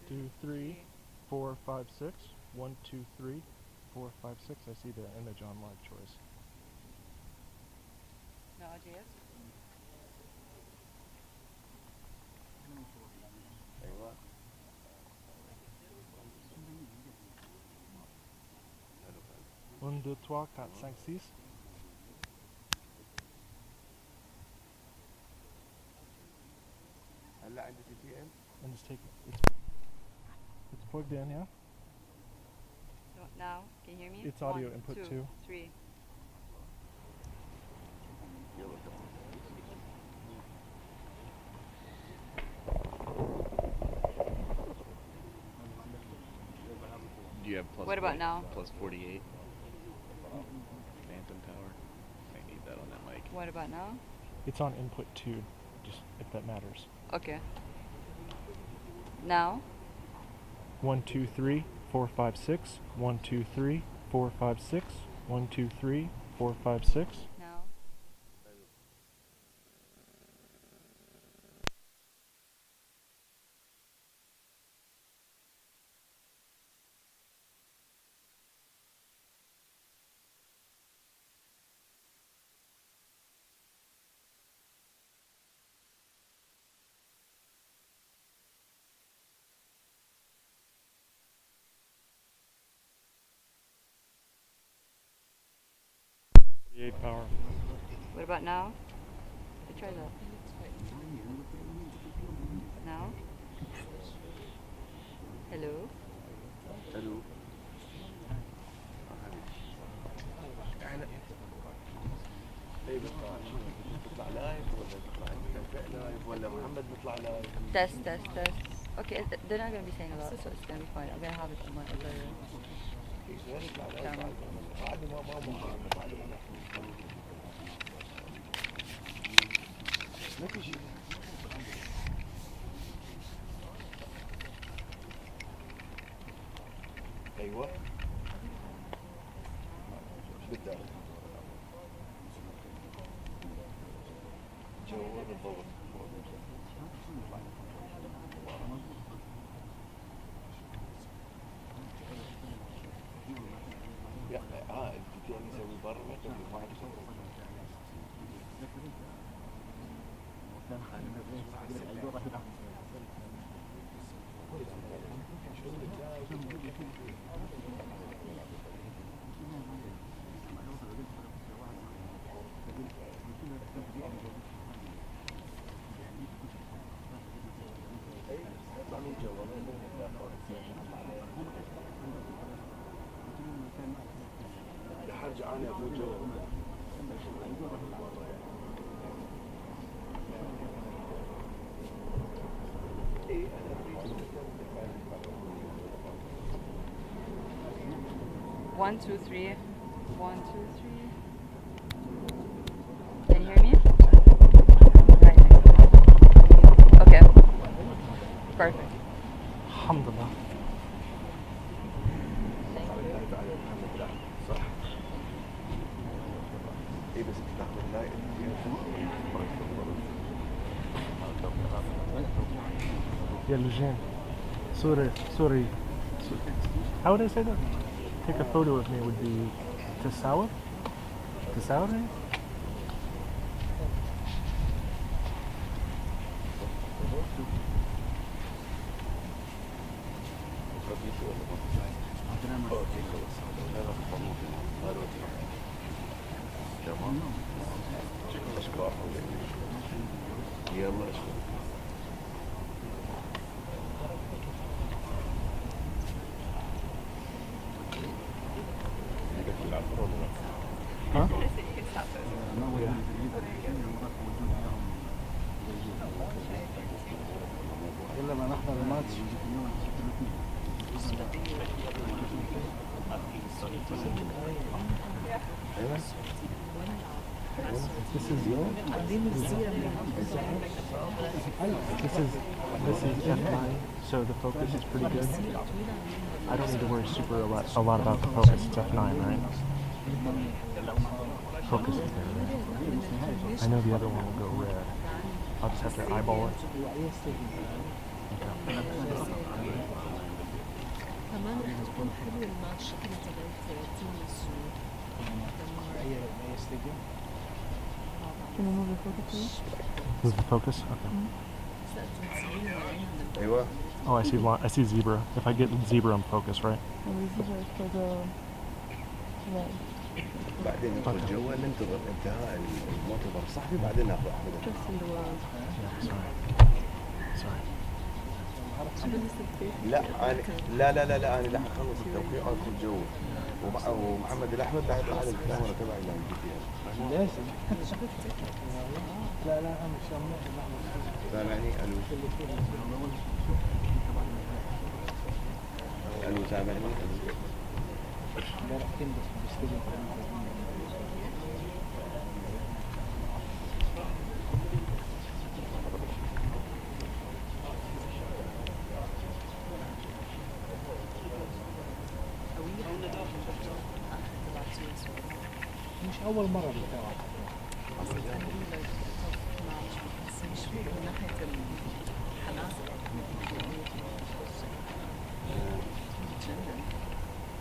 2, 3, 4, 5, 6. 1, 2, 3, 4, 5, 6. I see the image on live choice. No ideas? أيوة. 1, 2, 3, 4, 5, 6. هلا عندي TTN. And just take it. It's plugged in, yeah? So now, can you hear me? It's audio 1, input 2, 2. 3. Do you have plus? What about now? Plus 48. Phantom power. I need that on that mic. What about now? It's on input 2, just if that matters. Okay. Now? 1, 2, 3, 4, 5, 6. 1, 2, 3, 4, 5, 6. 1, 2, 3, 4, 5, 6. Now? Power. What about now? Let's try that. Now? Hello? حلو. احنا ايه بيطلع لايف ولا بيطلع توفيق لايف ولا محمد بيطلع لايف؟ Test. Okay, they're not going to be saying a lot, so it's going to be fine. I'm going to have it on my other camera. ايوه. بدأ. جو بالضبط. لا انت يعني نسوي برا ما حرجع انا ابو جو. One, two, three. 1, 2, 3. Can you hear me? Right. Okay. Perfect. Alhamdulillah. صح. ايه بس بتاخد اللايف. Yeah, Lujan. Sorry. How would I say that? Take a photo of me would be Tasawwur? Tasawwur? يلا Huh? إلا ما نحضر الماتش. This is F9, so the focus is pretty good. I don't need to worry a lot about the focus. It's F9, right? Focus is there, right? I know the other one will go red. I'll just have to eyeball it. كمان رح تكون حلوة الماتش اللي تبعت تونس أي استديوم؟ Can you move the focus please? Move the focus? Okay. ايوه Oh, I see zebra. If I get zebra, I'm focused, right? And this is like for the red. بعدين ندخل جوا ننتظر انتهاء المؤتمر الصحفي بعدين ناخذ احمد. Just in the world. Yeah, sorry. لا انا لا انا راح اخلص التوقيع وادخل جوا ومحمد الاحمد راح يطلع على الكاميرا تبعي اللي عندي فيها. ليش؟ لا أنا شامل. سامعني؟ الو سامعني؟ لا راح تنبس بالاستديوم. مش أول مرة بالتواصل. مش من ناحية الحماس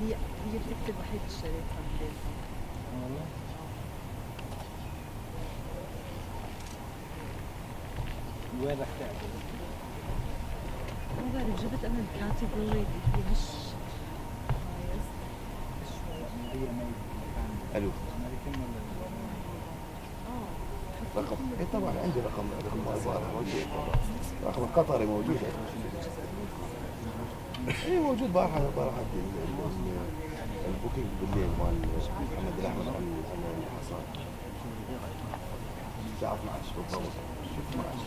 هي بتكتب وحيد اشتريتها من بيتها. والله. وين راح تعمل؟ ما بعرف جبت أنا الكاتيجوري اللي هي مش هايست شوي. هي ميت. الو أمريكان ولا؟ رقم اي طبعا عندي رقم الظاهر موجود رقم القطري موجود اي موجود بارحة البوكينج بالليل مال محمد الاحمد عن الحصان الساعة 12 بالضبط 12.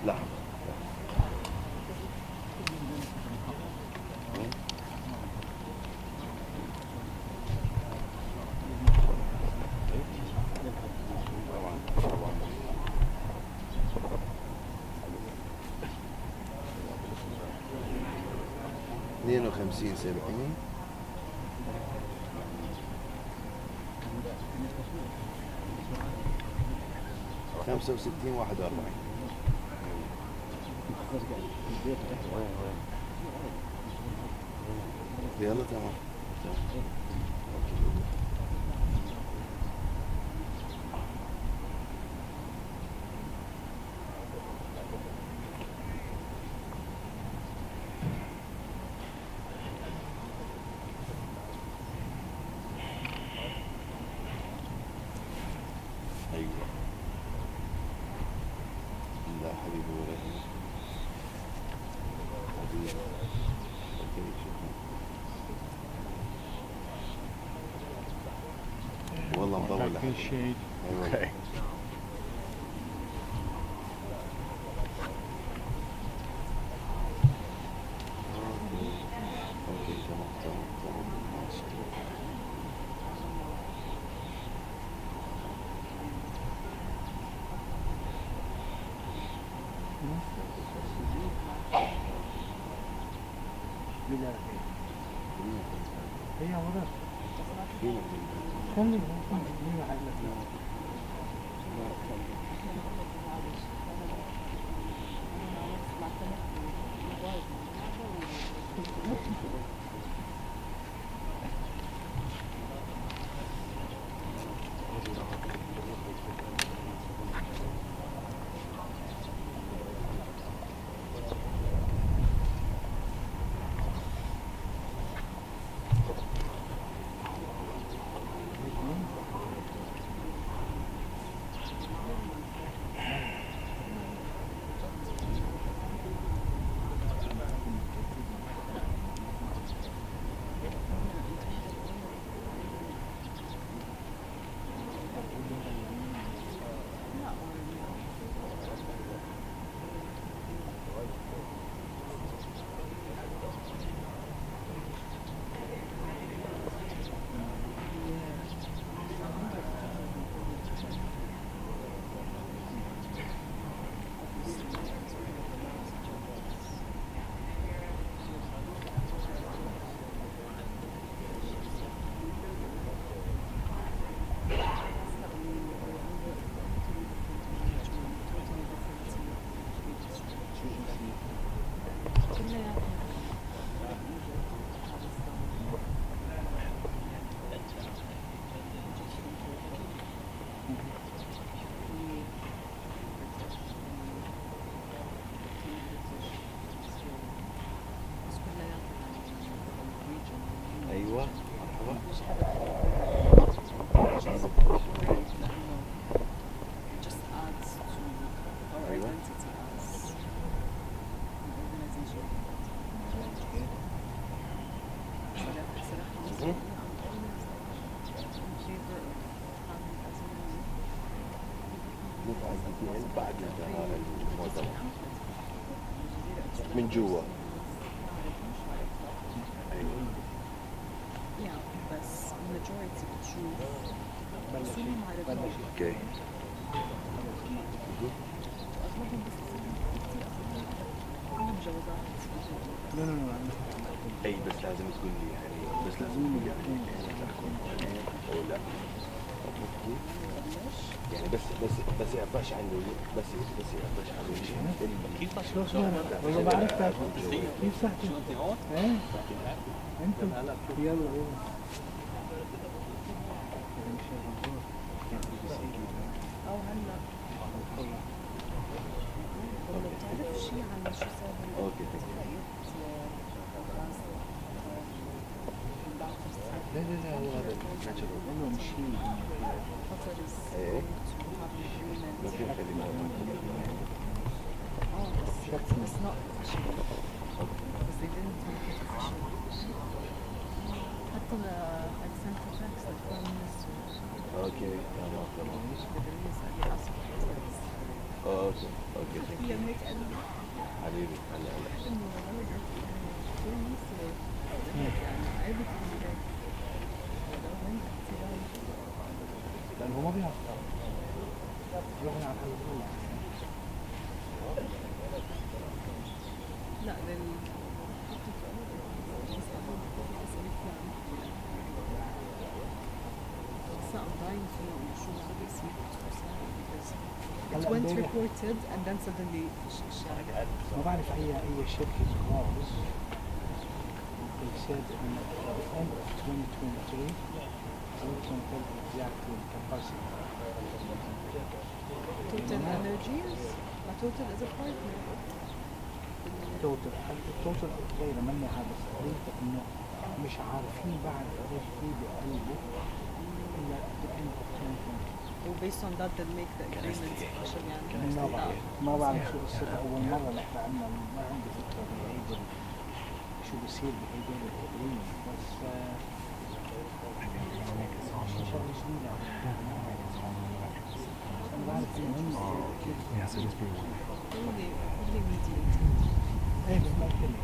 لا اثنين وخمسين 70 65 41 يلا تمام ايوه لا حبيبي ولا حبيبي اوكي شكرا والله مطول I appreciate. أيوة. Okay. اوكي تمام ماشي. هي وضع. فينا خلي مين واحد لك. ايوه مرحبا. just adds to our أيوة. identity as an organization. صراحة in favor of having as many نفع الفي بعد انتهاء المؤتمر من جوا. yeah بس majority بتشوف رسومهم عربية اوكي. أغلبهم بس كتير عندهم جوازات لا لا لا اي بس لازم تقول لي يعني بس لازم تقول لي يعني تحكم او لا يعني بس يعرفش عنه بس يعرفش عنه شيء. والله ما عرفتك كيف صحتك؟ ايه انتم يلا يلا أو هلا والله بتعرف شيء عن شو صار اوكي. لا لا لا هو هذا ناتشرال. والله مش قطر is ايه to have an agreement. ما في كلمة. It's not official because they didn't make it official. حتى Alexander Jax, the Prime Minister, اوكي تمام تمام. the release اللي حصل اوكي اوكي هي هيك قال حبيبي هلا هلا. إنه ولد كويس يعني عرفت إنه هيك لو هيك احترام لأن هو ما بيعرف يروحون على الحل الأول. لا It went reported and then suddenly ما بعرف أي شركة خالص. They said in the end of 2023 we can tell exactly the capacity. Total Energies ما Total is a partner التوتال غير مني هذا صحيح إنه مش عارفين بعد قديش في بقلبه إلا at the end of 2023. based on that they'll make the agreement عشان يعني ما بعرف شو قصتها. أول مرة نحن عنا ما عندي فكرة بهيدا شو بصير بهيدا الأغنية بس شي شغلة جديدة. أنا بعرف إنه هم كيف only mediate إيه بس ما كلمة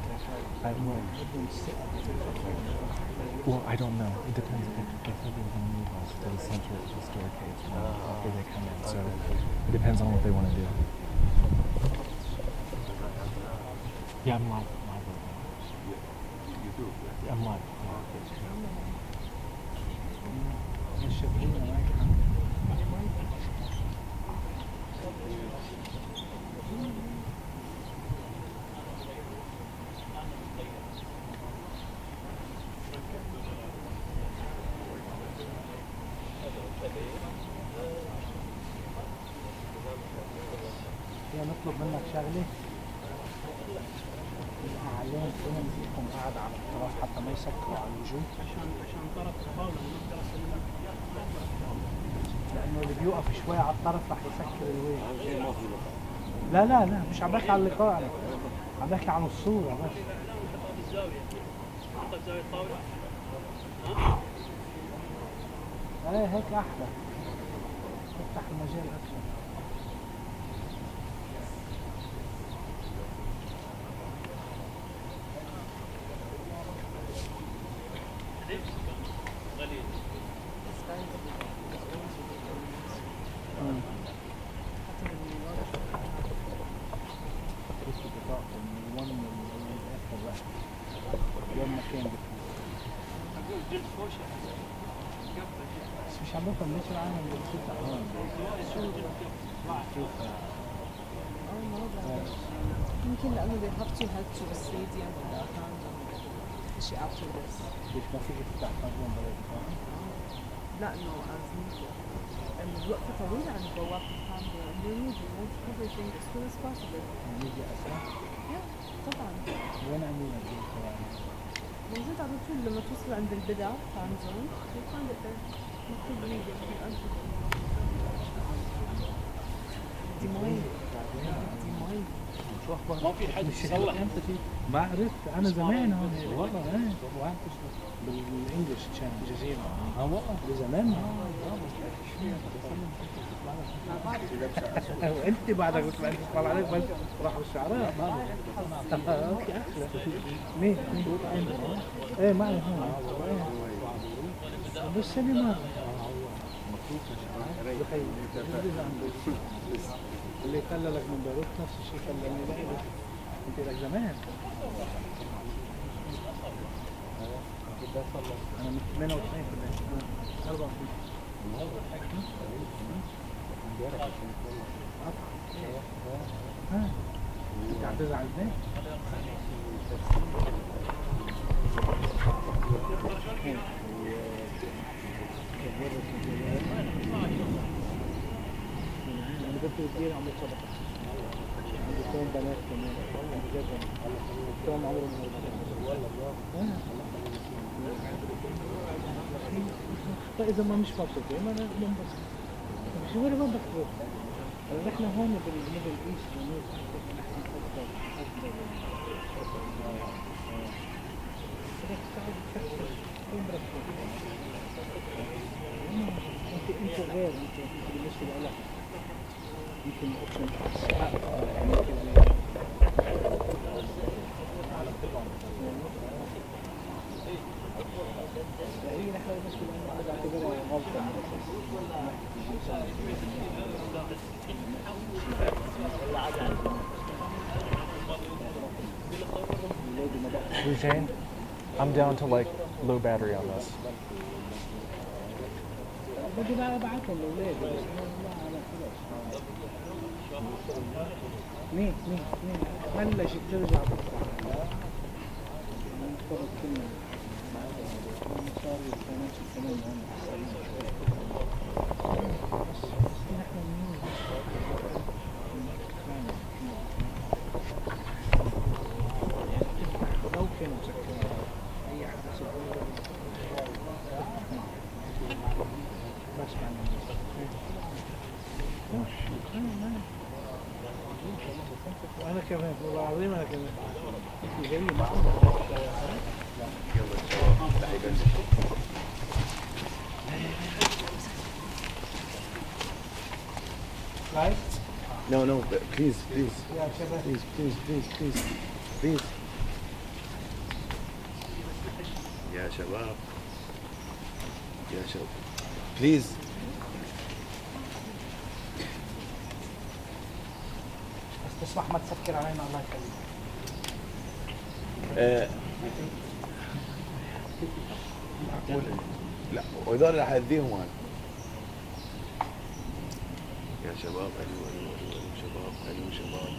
Well, I don't know. It depends if they're going to move us to the center of the staircase after they come in. So it depends on what they want to do. Yeah, I'm live. I'm live. نطلب منك شغلة عليهم فيهم يكون قاعد على الطرف حتى ما يسكروا على الوجوه عشان طرف الطاولة لأنه اللي بيوقف شوي على الطرف رح يسكر الوجه. لا مش عم بحكي على اللقاء أنا عم بحكي عن الصورة بس. ايه هيك أحلى تفتح المجال أكثر. مش عم بفهم ليش العالم بتفتح هون. يمكن لأنه they have to head to the stadium ولا شيء after this. ليش ما فيك تفتح تنظيم بلد؟ لا no as media. الوقفة طويلة عن بوابة الحامضة. They need to cover things as soon as possible. الميديا أسرع؟ Yeah طبعا. وين عندنا الميديا؟ موجود على طول لما توصل عند البدع time zone you'll find it there. مكتوب media في الأرض. دي مي. ما في حد يصلح ما عرفت انا زمان هون والله بالانجلش كان جزيره والله بزمان وانت بعدك بتطلع عليك بس راحوا الشعراء اوكي احلى مين ايه معي هون بس اللي ما اللي خلى لك من بيروت نفس الشيء خلاني لك انت لك زمان انا من 98 كنت 94 انت عم تزعل مني كنت كتير عم بتصدق عندي كون بنات كمان كون عمرهم فإذا ما مش مبسوط ما أنا بنبسط شو ولا ما بكتب نحن هون بالميدل إيست ونوز انت غير انت بالنسبه لك يمكن Eugene, I'm down to like low battery on this. بدي بقى ابعتهم لاولادي بس مين بلش ترجع بكره نفترض كلنا صار الفاينانشال كمان لو كانوا مسكرين اي حد بس وانا كمان والله العظيم انا كمان جاي معهم Right? No, please. Yeah, please. يا شباب please. بس تسمح ما تسكر علينا الله يخليك. لا وهذول راح اديهم انا. يا شباب الو شباب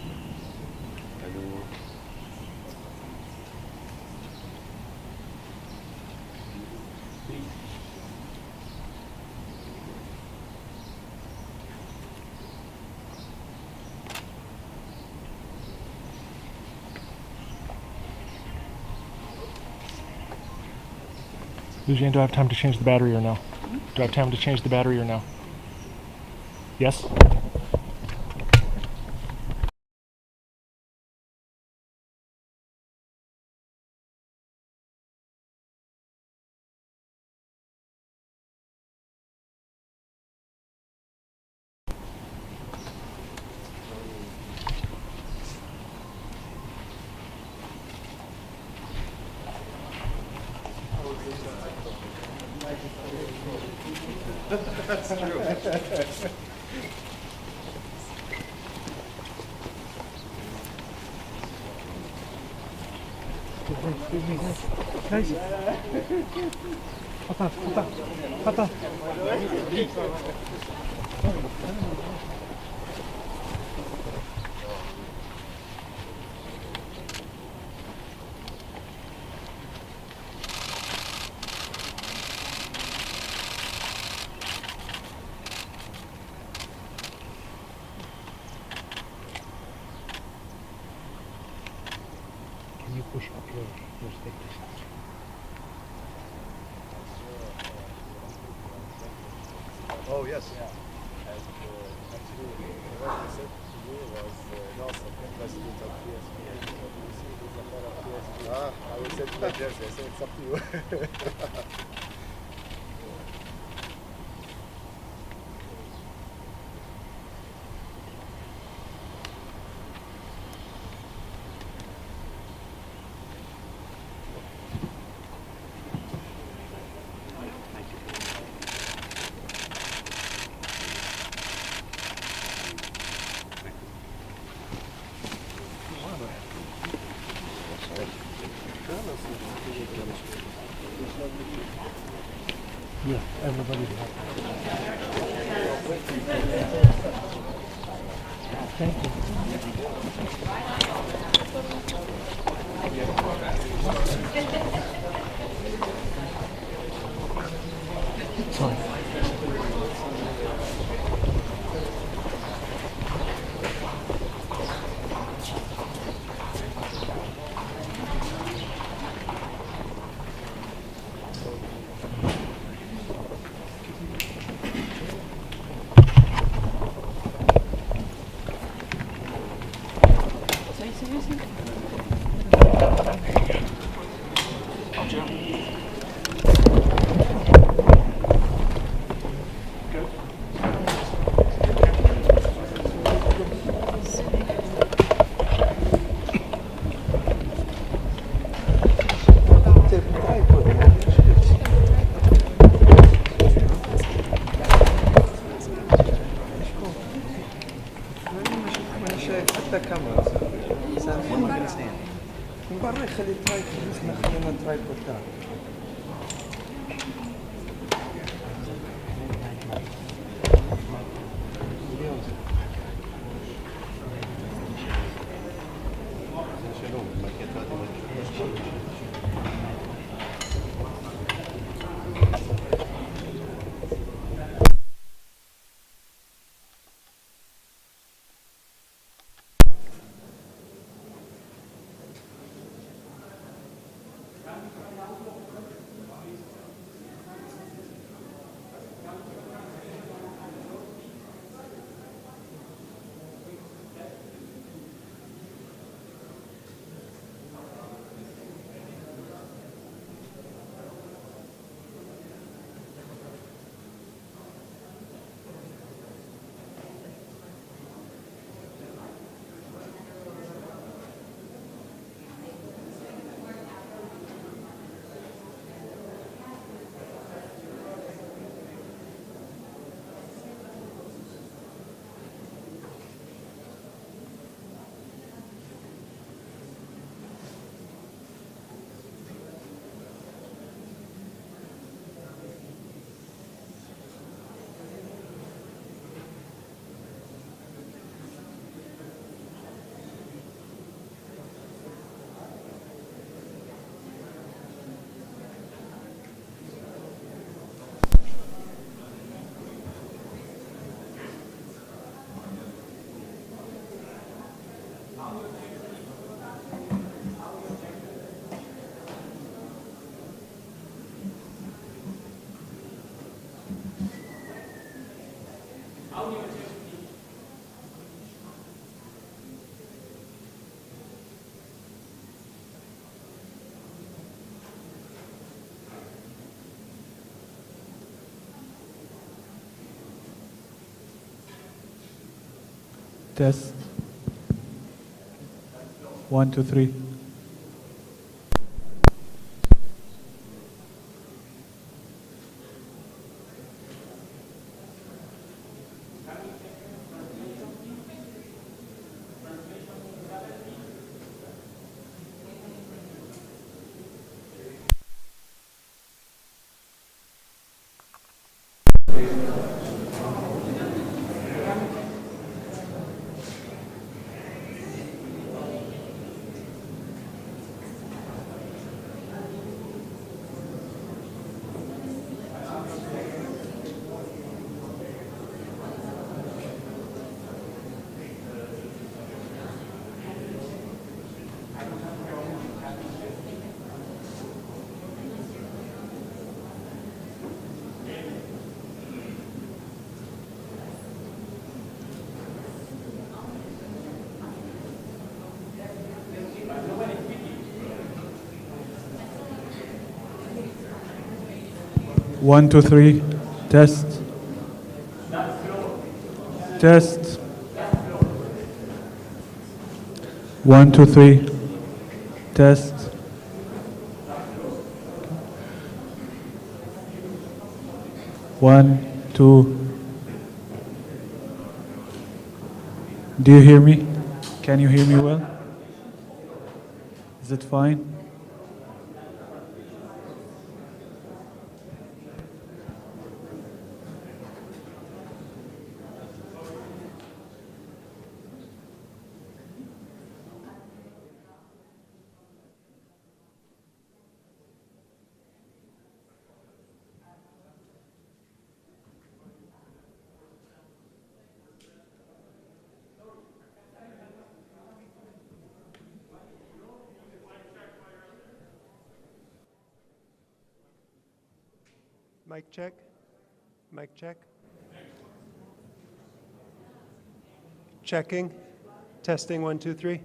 الو Eugene, do I have time to change the battery or no? Do I have time to change the battery or no? Yes? Guys, خطأ. you push up your stick distance. Oh yes. Actually, what he said to me was Nasser, president of PSP. You see, he's a fan of PSP. I will send you the jersey. I said it's up to you. Yeah, everybody's happy. Thank you. Sorry. Test. 1, 2, 3. 1, 2, 3. Test. Test. 1, 2, 3. Test. One, two. Do you hear me? Can you hear me well? Is it fine? Mic check. Mic check. Checking. Testing 1, 2, 3.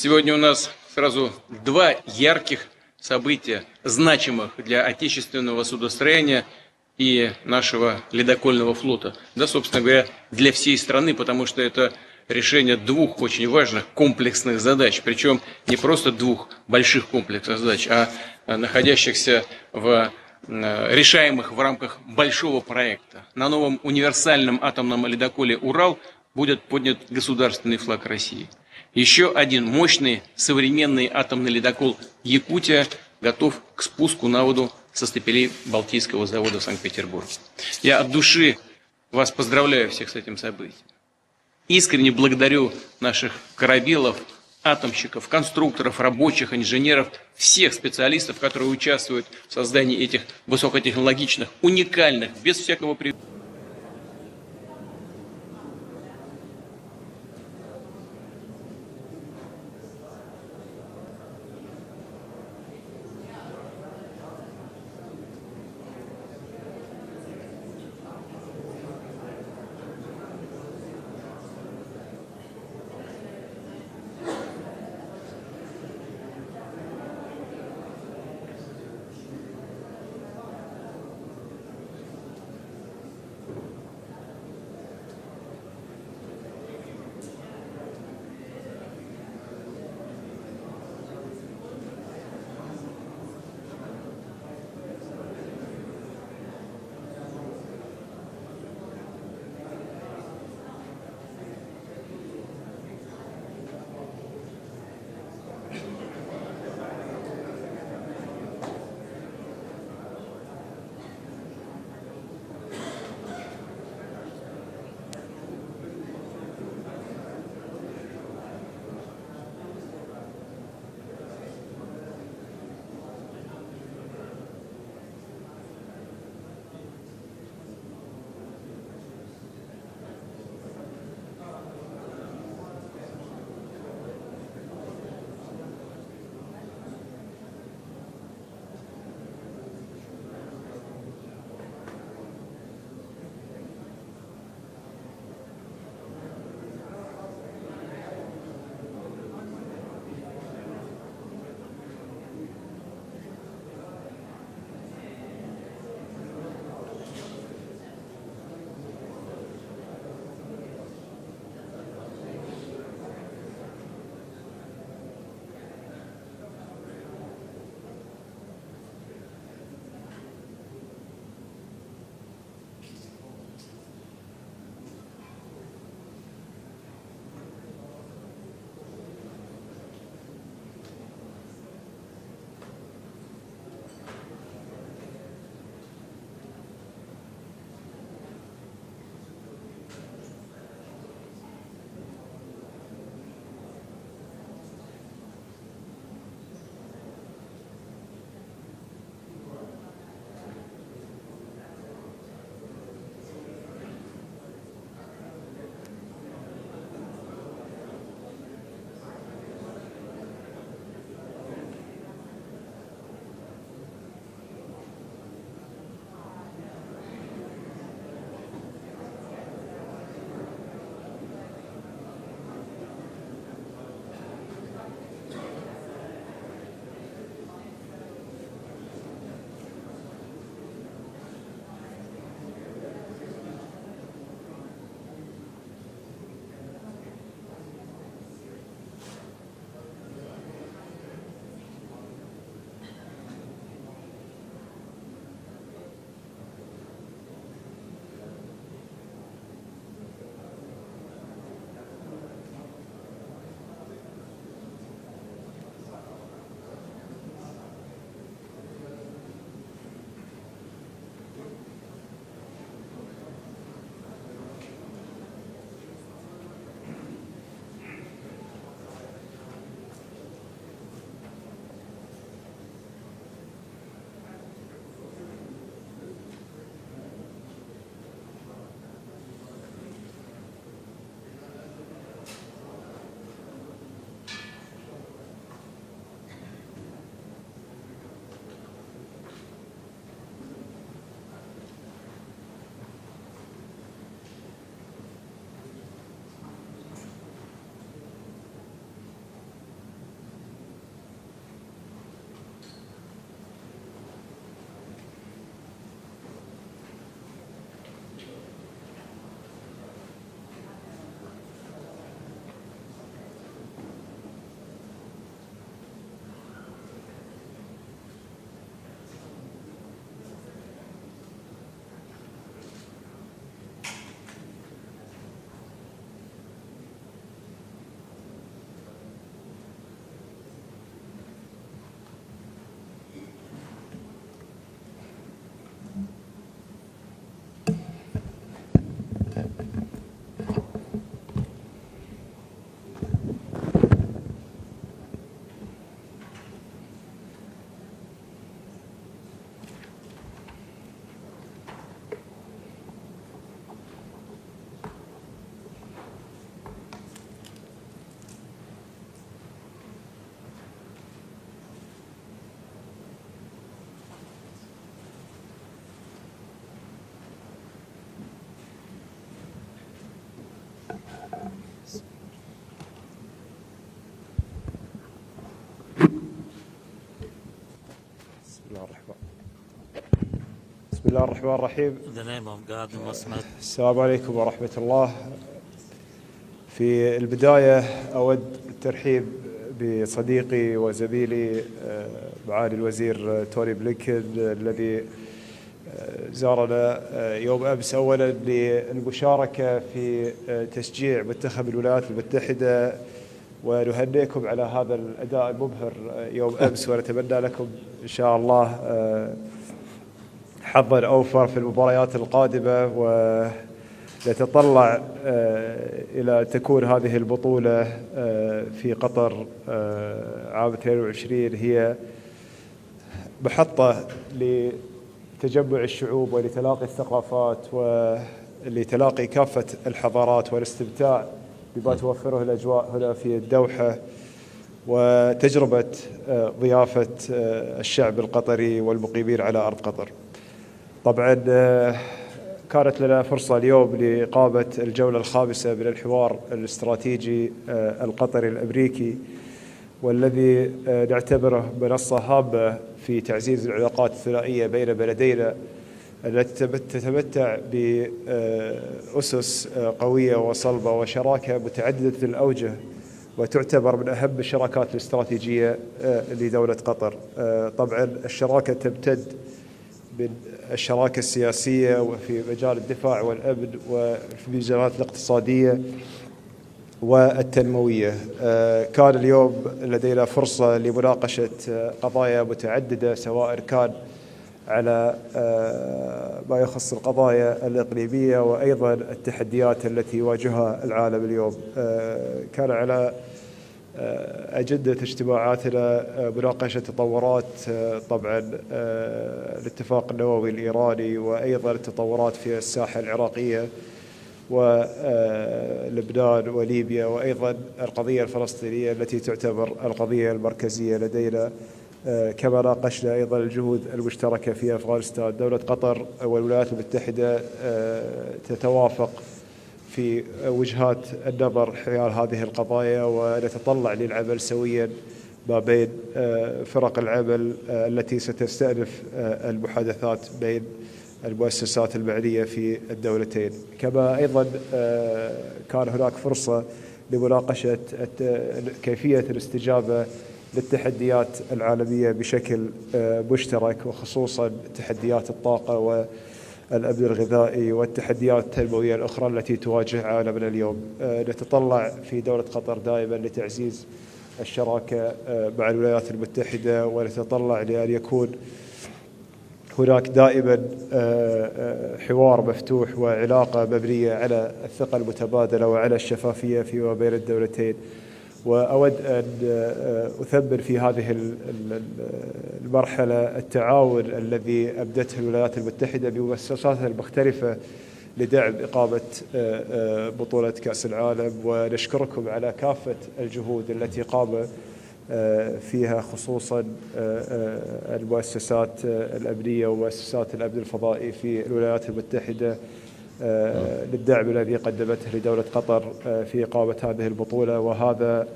Сегодня у нас сразу два ярких события, значимых для отечественного судостроения и нашего ледокольного флота. Да, собственно говоря, для всей страны, потому что это решение двух очень важных комплексных задач. Причем не просто двух больших комплексных задач, а находящихся решаемых в рамках большого проекта. На новом универсальном атомном ледоколе «Урал» будет поднят государственный флаг России. Еще один мощный современный атомный ледокол «Якутия» готов к спуску на воду со стапелей Балтийского завода в Санкт-Петербурге. Я от души вас поздравляю всех с этим событием. Искренне благодарю наших корабелов, атомщиков, конструкторов, рабочих, инженеров, всех специалистов, которые участвуют в создании этих высокотехнологичных, уникальных, без всякого привлечения. بسم الله الرحمن الرحيم. السلام عليكم ورحمة الله. في البداية أود الترحيب بصديقي وزميلي معالي الوزير توني بلينكن الذي زارنا يوم أمس، أولا للمشاركة في تشجيع منتخب الولايات المتحدة، ونهنئكم على هذا الأداء المبهر يوم أمس، ونتمنى لكم إن شاء الله حظا أوفر في المباريات القادمة، ونتطلع إلى تكون هذه البطولة في قطر عام 22 هي محطة لتجمع الشعوب ولتلاقي الثقافات ولتلاقي كافة الحضارات والاستمتاع بما توفره الأجواء هنا في الدوحة، وتجربة ضيافة الشعب القطري والمقيمين على أرض قطر. طبعا كانت لنا فرصة اليوم لإقامة الجولة الخامسة من الحوار الاستراتيجي القطري الأمريكي، والذي نعتبره منصة هامة في تعزيز العلاقات الثنائية بين بلدينا التي تتمتع بأسس قوية وصلبة وشراكة متعددة الأوجه، وتعتبر من أهم الشراكات الاستراتيجية لدولة قطر. طبعا الشراكة تمتد من الشراكة السياسية وفي مجال الدفاع والأمن وفي المجالات الاقتصادية والتنموية. كان اليوم لدينا فرصة لمناقشة قضايا متعددة، سواء كان على ما يخص القضايا الإقليمية وأيضا التحديات التي يواجهها العالم اليوم. كان على أجندة اجتماعاتنا مناقشة تطورات طبعا الاتفاق النووي الإيراني، وأيضا التطورات في الساحة العراقية ولبنان وليبيا، وأيضا القضية الفلسطينية التي تعتبر القضية المركزية لدينا. كما ناقشنا أيضا الجهود المشتركة في أفغانستان. دولة قطر والولايات المتحدة تتوافق في وجهات النظر حيال هذه القضايا، ونتطلع للعمل سويا ما بين فرق العمل التي ستستأنف المحادثات بين المؤسسات المعنية في الدولتين. كما أيضا كان هناك فرصة لمناقشة كيفية الاستجابة للتحديات العالمية بشكل مشترك، وخصوصا تحديات الطاقة والأمن الغذائي والتحديات التنموية الأخرى التي تواجه عالمنا اليوم. نتطلع في دولة قطر دائما لتعزيز الشراكة مع الولايات المتحدة، ونتطلع لأن يكون هناك دائما حوار مفتوح وعلاقة مبنية على الثقة المتبادلة وعلى الشفافية فيما بين الدولتين. وأود أن أثمن في هذه المرحلة التعاون الذي أبدته الولايات المتحدة بمؤسساتها المختلفة لدعم إقامة بطولة كأس العالم، ونشكركم على كافة الجهود التي قام فيها خصوصا المؤسسات الأمنية ومؤسسات الأمن الفضائي في الولايات المتحدة للدعم الذي قدمته لدولة قطر في إقامة هذه البطولة. وهذا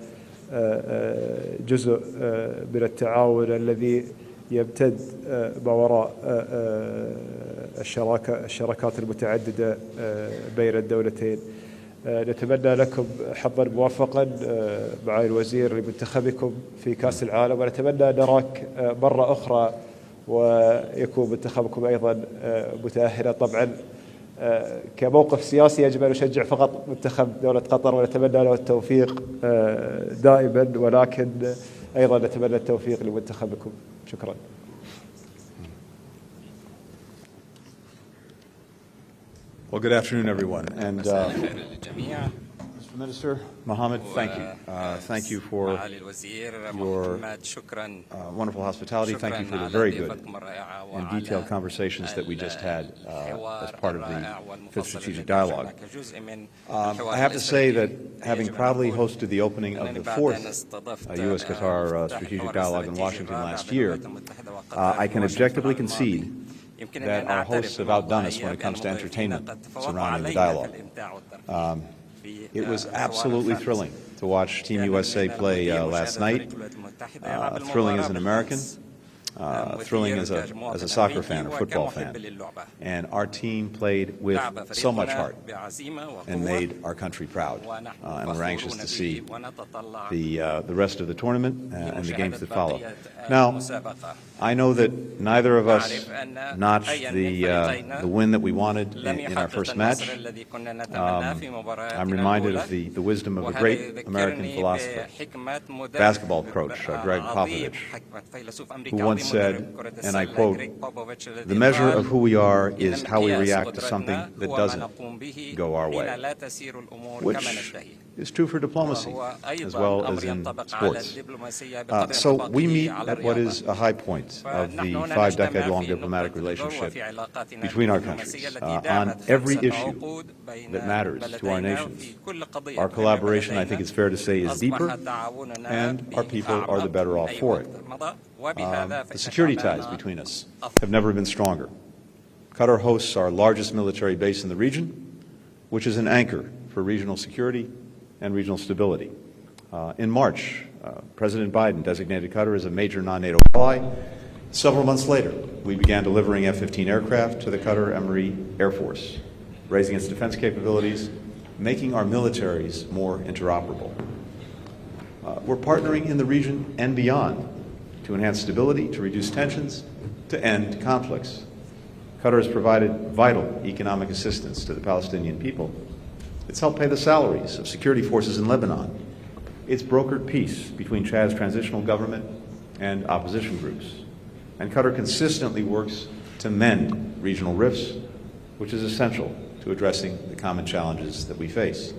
جزء من التعاون الذي يمتد ما وراء الشراكات المتعددة بين الدولتين. نتمنى لكم حظا موفقا مع الوزير لمنتخبكم في كأس العالم، ونتمنى أن نراك مرة أخرى ويكون منتخبكم أيضا متأهلا. طبعا كموقف سياسي يجب أن نشجع فقط منتخب دولة قطر ونتمنى له التوفيق دائما، ولكن أيضا نتمنى التوفيق لمنتخبكم. شكرا. Well, good afternoon, everyone. And Mr. Minister Mohammed, thank you. Thank you for your wonderful hospitality. Thank you for the very good and detailed conversations that we just had as part of the Fifth Strategic Dialogue. I have to say that having proudly hosted the opening of the fourth U.S.-Qatar Strategic Dialogue in Washington last year, I can objectively concede that our hosts have outdone us when it comes to entertainment surrounding the dialogue. It was absolutely thrilling to watch Team USA play last night. Thrilling as an American, thrilling as a soccer fan or football fan. And our team played with so much heart and made our country proud. And we're anxious to see the rest of the tournament and the games that follow. Now, I know that neither of us notched the win that we wanted in our first match. I'm reminded of the wisdom of a great American philosopher, basketball coach, Greg Popovich, who once said, and I quote, "The measure of who we are is how we react to something that doesn't go our way," which is true for diplomacy as well as in sports. So we meet at what is a high point of the 5-decade-long diplomatic relationship between our countries on every issue that matters to our nations. Our collaboration, I think it's fair to say, is deeper, and our people are the better off for it. The security ties between us have never been stronger. Qatar hosts our largest military base in the region, which is an anchor for regional security and regional stability. In March, President Biden designated Qatar as a major non-NATO ally. Several months later, we began delivering F-15 aircraft to the Qatar Emirati Air Force, raising its defense capabilities, making our militaries more interoperable. We're partnering in the region and beyond to enhance stability, to reduce tensions, to end conflicts. Qatar has provided vital economic assistance to the Palestinian people. It's helped pay the salaries of security forces in Lebanon. It's brokered peace between Chad's transitional government and opposition groups. And Qatar consistently works to mend regional rifts, which is essential to addressing the common challenges that we face.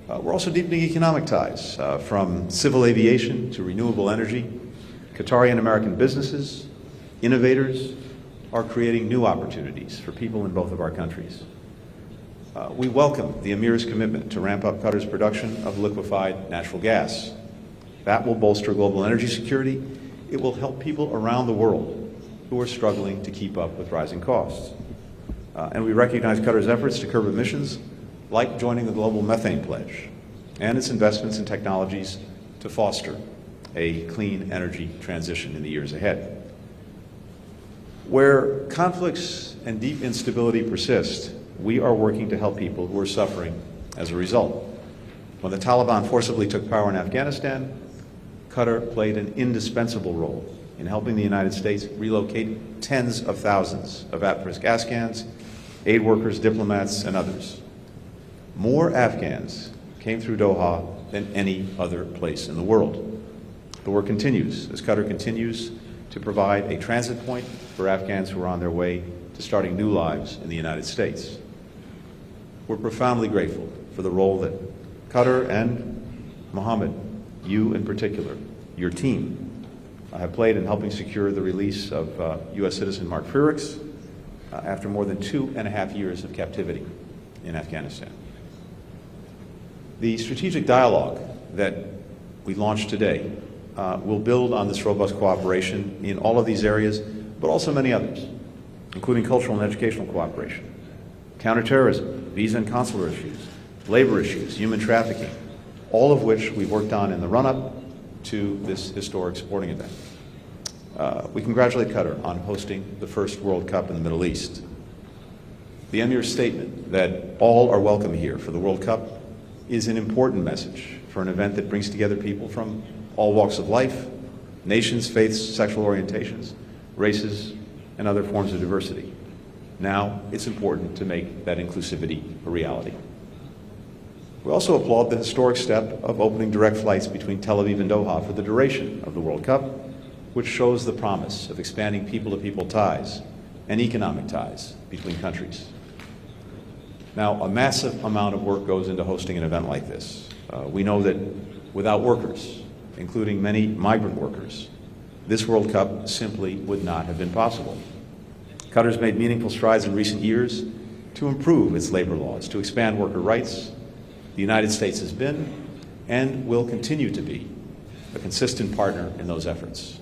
We're also deepening economic ties, from civil aviation to renewable energy. Qatari and American businesses, innovators, are creating new opportunities for people in both of our countries. We welcome the Emir's commitment to ramp up Qatar's production of liquefied natural gas. That will bolster global energy security. It will help people around the world who are struggling to keep up with rising costs. And we recognize Qatar's efforts to curb emissions, like joining the Global Methane Pledge, and its investments in technologies to foster a clean energy transition in the years ahead. Where conflicts and deep instability persist, we are working to help people who are suffering as a result. When the Taliban forcibly took power in Afghanistan, Qatar played an indispensable role in helping the United States relocate tens of thousands of at-risk Afghans, aid workers, diplomats, and others. More Afghans came through Doha than any other place in the world. The work continues as Qatar continues to provide a transit point for Afghans who are on their way to starting new lives in the United States. We're profoundly grateful for the role that Qatar and Mohammed, you in particular, your team, have played in helping secure the release of U.S. citizen Mark Frericks after more than 2.5 years of captivity in Afghanistan. The strategic dialogue that we launched today will build on this robust cooperation in all of these areas, but also many others, including cultural and educational cooperation, counterterrorism, visa and consular issues, labor issues, human trafficking, all of which we worked on in the run-up to this historic sporting event. We congratulate Qatar on hosting the first World Cup in the Middle East. The Emir's statement that all are welcome here for the World Cup is an important message for an event that brings together people from all walks of life, nations, faiths, sexual orientations, races, and other forms of diversity. Now it's important to make that inclusivity a reality. We also applaud the historic step of opening direct flights between Tel Aviv and Doha for the duration of the World Cup, which shows the promise of expanding people-to-people ties and economic ties between countries. Now, a massive amount of work goes into hosting an event like this. We know that without workers, including many migrant workers, this World Cup simply would not have been possible. Qatar's made meaningful strides in recent years to improve its labor laws, to expand worker rights. The United States has been and will continue to be a consistent partner in those efforts.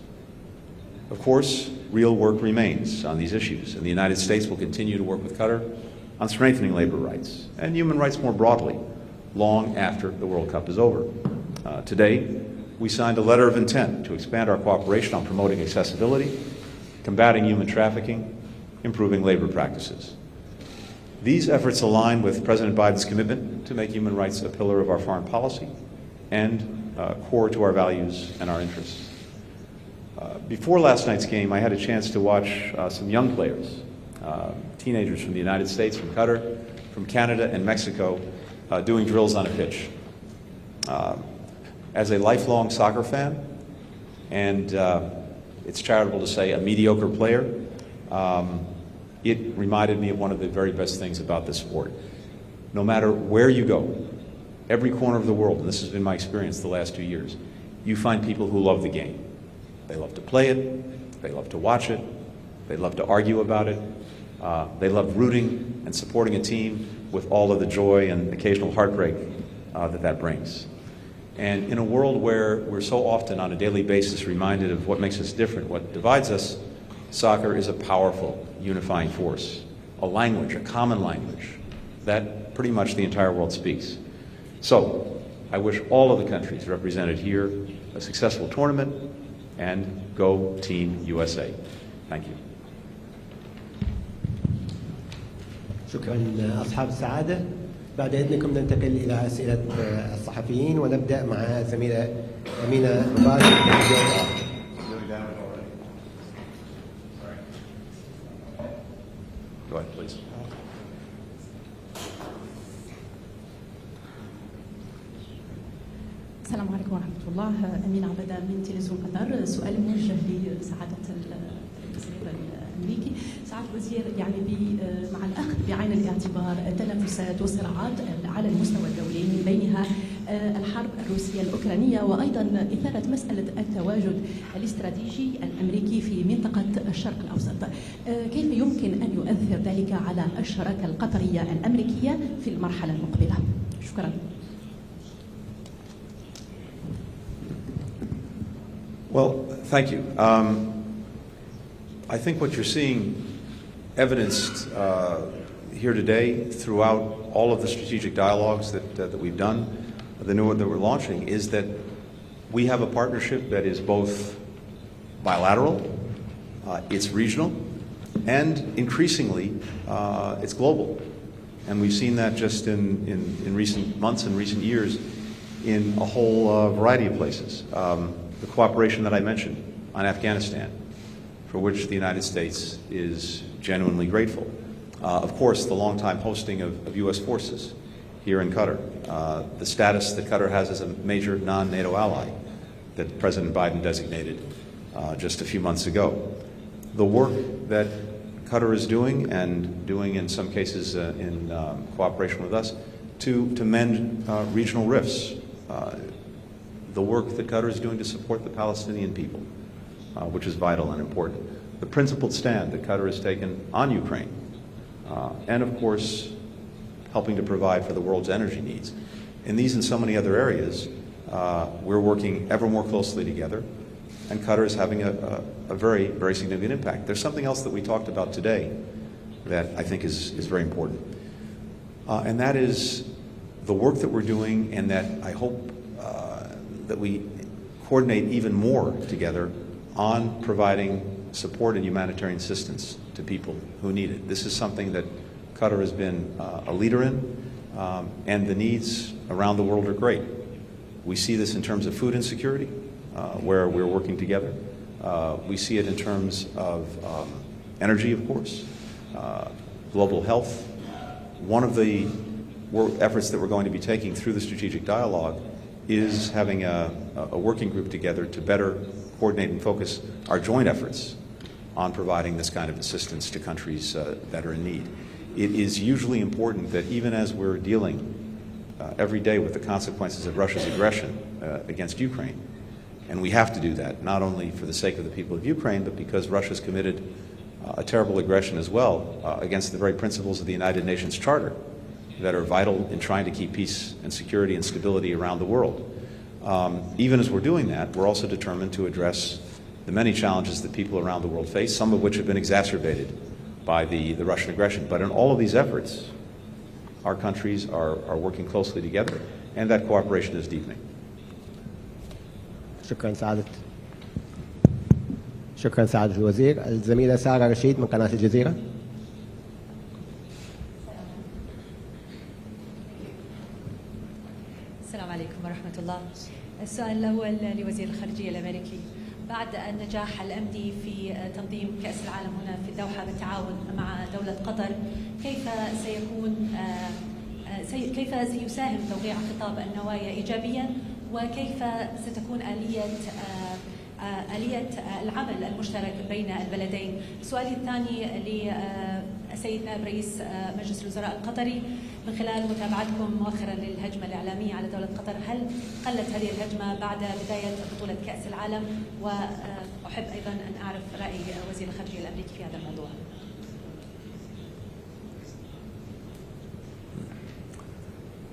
Of course, real work remains on these issues, and the United States will continue to work with Qatar on strengthening labor rights and human rights more broadly, long after the World Cup is over. Today, we signed a letter of intent to expand our cooperation on promoting accessibility, combating human trafficking, improving labor practices. These efforts align with President Biden's commitment to make human rights a pillar of our foreign policy and core to our values and our interests. Before last night's game, I had a chance to watch some young players, teenagers from the United States, from Qatar, from Canada and Mexico, doing drills on a pitch. As a lifelong soccer fan, and it's charitable to say a mediocre player, it reminded me of one of the very best things about this sport. No matter where you go, every corner of the world, and this has been my experience the last 2 years, you find people who love the game. They love to play it, they love to watch it, they love to argue about it, they love rooting and supporting a team with all of the joy and occasional heartbreak that brings. And in a world where we're so often on a daily basis reminded of what makes us different, what divides us, soccer is a powerful unifying force, a language, a common language that pretty much the entire world speaks. So I wish all of the countries represented here a successful tournament, and go Team USA. Thank you. شكرا أصحاب السعادة. بعد إذنكم ننتقل إلى أسئلة الصحفيين ونبدأ مع الزميلة أمينة مبارك. Go ahead, please. السلام عليكم ورحمة الله. أمينة عبدة من تلفزيون قطر. سؤال موجه لسعادة الوزير الأمريكي. سعادة الوزير، يعني مع الأخذ بعين الاعتبار التنافسات والصراعات على المستوى الدولي من بينها الحرب الروسية الأوكرانية وأيضا إثارة مسألة التواجد الاستراتيجي الأمريكي في منطقة الشرق الأوسط، كيف يمكن أن يؤثر ذلك على الشراكة القطرية الأمريكية في المرحلة المقبلة؟ شكرا. Well, thank you. I think what you're seeing evidenced here today throughout all of the strategic dialogues that we've done, the new one that we're launching, is that we have a partnership that is both bilateral, it's regional, and increasingly it's global. And we've seen that just in recent months and recent years in a whole variety of places. The cooperation that I mentioned on Afghanistan, for which the United States is genuinely grateful. Of course, the longtime hosting of U.S. forces here in Qatar, the status that Qatar has as a major non-NATO ally that President Biden designated just a few months ago. The work that Qatar is doing, and doing in some cases in cooperation with us, to mend regional rifts. The work that Qatar is doing to support the Palestinian people, which is vital and important. The principled stand that Qatar has taken on Ukraine, and of course, helping to provide for the world's energy needs. In these and so many other areas, we're working ever more closely together, and Qatar is having a very, very significant impact. There's something else that we talked about today that I think is very important, and that is the work that we're doing, and that I hope that we coordinate even more together on providing support and humanitarian assistance to people who need it. This is something that Qatar has been a leader in, and the needs around the world are great. We see this in terms of food insecurity, where we're working together. We see it in terms of energy, of course, global health. One of the efforts that we're going to be taking through the strategic dialogue is having a working group together to better coordinate and focus our joint efforts on providing this kind of assistance to countries that are in need. It is usually important that even as we're dealing every day with the consequences of Russia's aggression against Ukraine, and we have to do that, not only for the sake of the people of Ukraine, but because Russia's committed a terrible aggression as well against the very principles of the United Nations Charter that are vital in trying to keep peace and security and stability around the world. Even as we're doing that, we're also determined to address the many challenges that people around the world face, some of which have been exacerbated by the Russian aggression. But in all of these efforts, our countries are working closely together, and that cooperation is deepening. شكرا سعادة الوزير. الزميلة سارة رشيد من قناة الجزيرة. السلام عليكم ورحمة الله. السؤال الأول لوزير الخارجية الأمريكي: بعد النجاح الأمني في تنظيم كأس العالم هنا في الدوحة بالتعاون مع دولة قطر، كيف سيساهم توقيع خطاب النوايا إيجابيا، وكيف ستكون آلية العمل المشترك بين البلدين؟ سؤالي الثاني للسيد نائب رئيس مجلس الوزراء القطري: من خلال متابعتكم مؤخرا للهجمة الإعلامية على دولة قطر، هل قلت هذه الهجمة بعد بداية بطولة كأس العالم؟ وأحب أيضا أن أعرف رأي وزير الخارجية الأمريكي في هذا الموضوع.